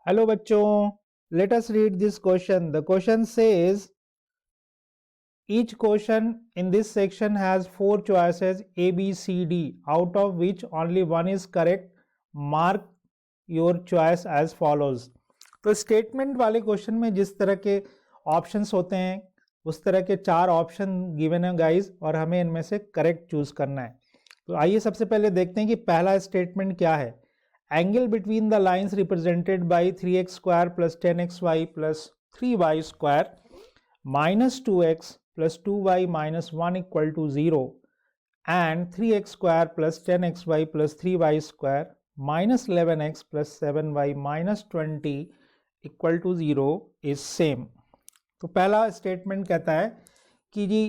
Hello bachcho, let us read this question. The question says each question in this section has 4 choices A, B, C, D, out of which only one is correct. Mark your choice as follows. तो statement वाले question में जिस तरह के options होते हैं उस तरह के 4 ऑप्शन गिवन है गाइस, और हमें इनमें से करेक्ट चूज करना है। तो आइए सबसे पहले देखते हैं कि पहला स्टेटमेंट क्या है। Angle between the lines represented by 3x square plus 10xy plus 3y square minus 2x plus 2y minus 1 equal to 0 and 3x square plus 10xy plus 3y square minus 11x plus 7y minus 20 equal to 0 is same। तो पहला statement कहता है कि जी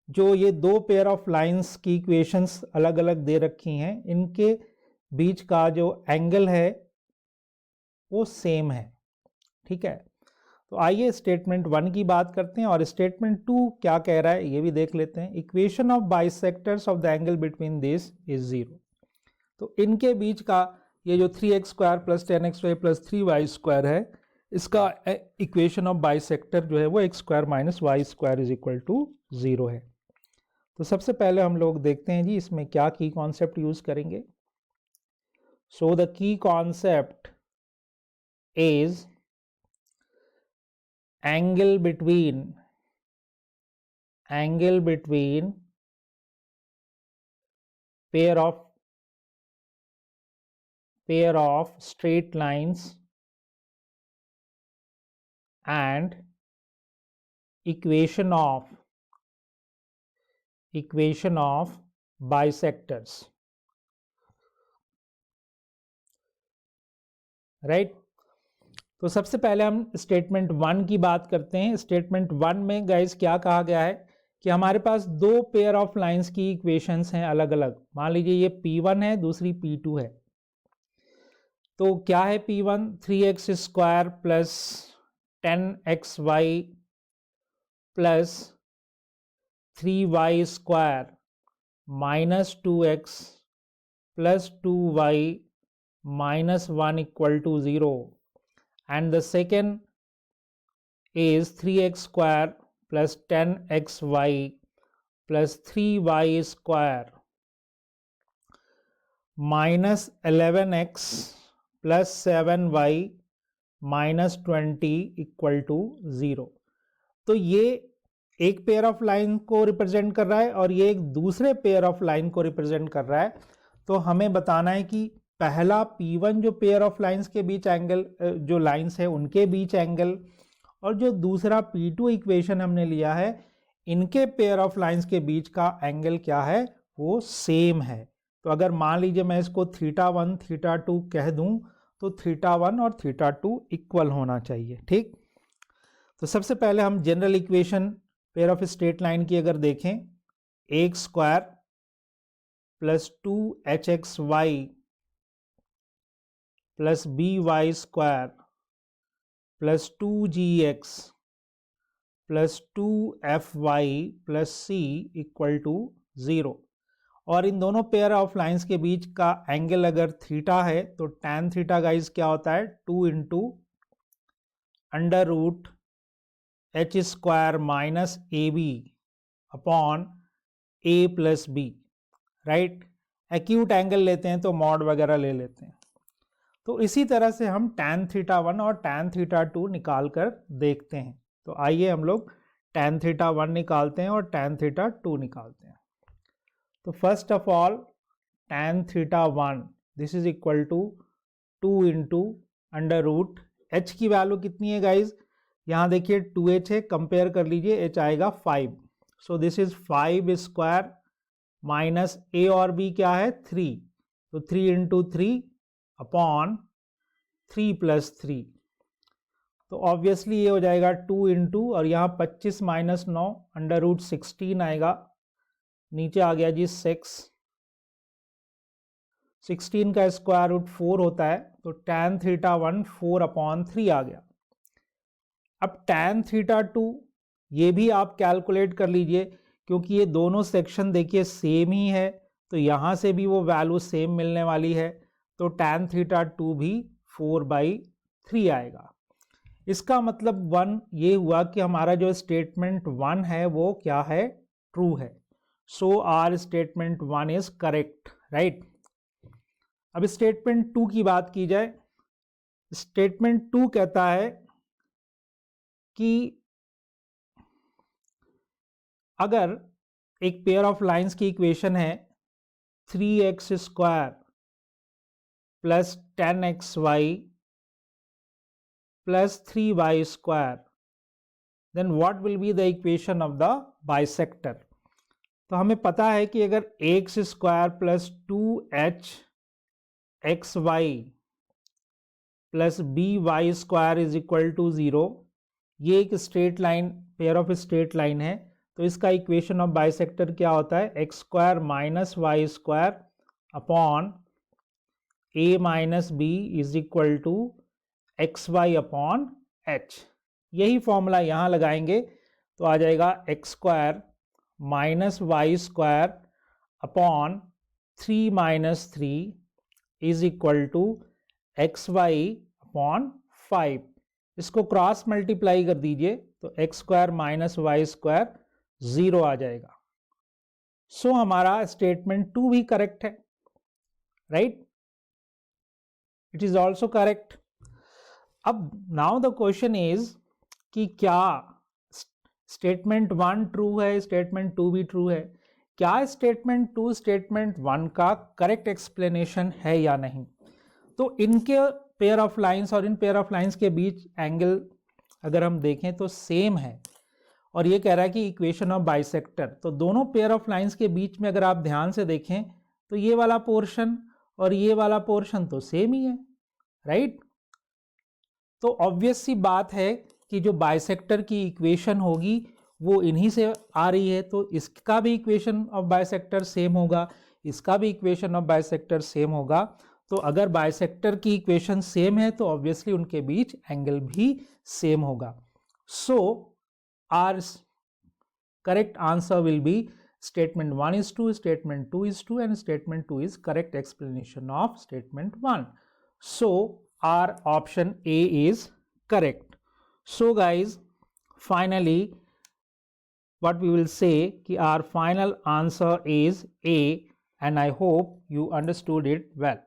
जो ये दो pair of lines की equations अलग अलग दे रखी हैं, इनके बीच का जो एंगल है वो सेम है। ठीक है, तो आइए स्टेटमेंट 1 की बात करते हैं और स्टेटमेंट 2 क्या कह रहा है ये भी देख लेते हैं। Equation of bisectors of the angle between this is 0। तो इनके बीच का ये जो 3x square plus 10xy plus 3y square है, इसका इक्वेशन ऑफ बाइसेक्टर जो है वो x square minus Y square is equal to 0 है। तो सबसे पहले हम लोग देखते हैं जी इसमें क्या की कॉन्सेप्ट यूज करेंगे। So the key concept is angle between pair of straight lines and equation of bisectors, right. तो सबसे पहले हम स्टेटमेंट 1 की बात करते हैं। स्टेटमेंट 1 में गाइस क्या कहा गया है कि हमारे पास दो पेयर ऑफ लाइंस की इक्वेशंस हैं अलग अलग। मान लीजिए ये P1 है, दूसरी P2 है। तो क्या है P1? 3x square plus 10xy plus 3y square minus 2x plus 2y minus 1 equal to 0, and the second is 3x square plus 10xy plus 3y square minus 11x plus 7y minus 20 equal to 0। तो ये एक pair of line को represent कर रहा है और ये एक दूसरे पेयर ऑफ लाइन को रिप्रेजेंट कर रहा है। तो हमें बताना है कि पहला P1 जो पेयर ऑफ लाइंस के बीच एंगल जो लाइंस है उनके बीच एंगल, और जो दूसरा P2 इक्वेशन हमने लिया है इनके पेयर ऑफ लाइंस के बीच का एंगल क्या है, वो सेम है। तो अगर मान लीजिए मैं इसको θ1 θ2 कह दूं तो θ1 और θ2 इक्वल होना चाहिए। ठीक, तो सबसे पहले हम general equation pair of straight line की अगर देखें, x square plus 2hxy plus by square plus 2gx plus 2fy plus c equal to 0। और इन दोनों पेयर ऑफ लाइंस के बीच का एंगल अगर थीटा है तो tan थीटा गाइस क्या होता है, 2 into under root h square minus a b upon a plus b, right. Acute angle लेते हैं तो मॉड वगैरह ले लेते हैं। तो इसी तरह से हम tan θ1 और tan θ2 निकाल कर देखते हैं। तो आइए हम लोग tan θ1 निकालते हैं और tan θ2 निकालते हैं। तो first of all tan θ1 this is equal to 2 into under root h की वैल्यू कितनी है गाइज, यहाँ देखिए 2h है, कंपेयर कर लीजिए, h आएगा 5। So this is 5 square minus a और b क्या है 3, तो 3 इंटू 3 अपॉन 3 प्लस 3। तो ऑब्वियसली ये हो जाएगा 2 इंटू और यहाँ 25 माइनस 9 अंडर रूट 16 आएगा, नीचे आ गया जी 6। 16 का स्क्वायर रूट 4 होता है, तो tan θ1 4 अपॉन 3 आ गया। अब tan θ2 ये भी आप कैलकुलेट कर लीजिए, क्योंकि ये दोनों सेक्शन देखिए सेम ही है, तो यहाँ से भी वो वैल्यू सेम मिलने वाली है। तो tan θ2 भी 4/3 आएगा। इसका मतलब 1 ये हुआ कि हमारा जो स्टेटमेंट 1 है वो क्या है, ट्रू है। So R statement 1 is correct, right. अब स्टेटमेंट 2 की बात की जाए। स्टेटमेंट 2 कहता है कि अगर एक पेयर ऑफ लाइंस की इक्वेशन है 3x² plus 10xy plus 3y², then what will be the equation of the bisector. तो हमें पता है कि अगर x² plus 2hxy plus by² is equal to 0, ये एक straight line, pair of straight line है, तो इसका इक्वेशन ऑफ बाइसेक्टर क्या होता है, x² minus y² upon a minus b is equal to xy upon h। यही फॉर्मूला यहाँ लगाएंगे तो आ जाएगा x² minus y² upon 3 minus 3 is equal to xy upon 5। इसको क्रॉस मल्टीप्लाई कर दीजिए तो x² माइनस y² 0 आ जाएगा। सो हमारा स्टेटमेंट 2 भी करेक्ट है, right, it is also correct. अब नाउ द क्वेश्चन इज कि क्या स्टेटमेंट 1 ट्रू है, स्टेटमेंट 2 भी ट्रू है, क्या स्टेटमेंट 2 स्टेटमेंट 1 का करेक्ट एक्सप्लेनेशन है या नहीं। तो इनके पेयर ऑफ लाइंस और इन पेयर ऑफ लाइंस के बीच एंगल अगर हम देखें तो सेम है, और ये कह रहा है कि इक्वेशन ऑफ बाइसेक्टर। तो दोनों पेयर ऑफ लाइंस के बीच में अगर आप ध्यान से देखें तो ये वाला पोर्शन और ये वाला पोर्शन तो सेम ही है, राइट। तो ऑब्वियस सी बात है कि जो बाइसेक्टर की इक्वेशन होगी वो इन्हीं से आ रही है, तो इसका भी इक्वेशन ऑफ बाइसेक्टर सेम होगा, इसका भी इक्वेशन ऑफ बाइसेक्टर सेम होगा। तो अगर बाइसेक्टर की इक्वेशन सेम है तो ऑब्वियसली उनके बीच एंगल भी सेम होगा। So our correct answer will be statement 1 is true, statement 2 is true, and statement 2 is correct explanation of statement 1. So our option A is correct. So guys, finally what we will say कि our final answer is A, and I hope you understood it well.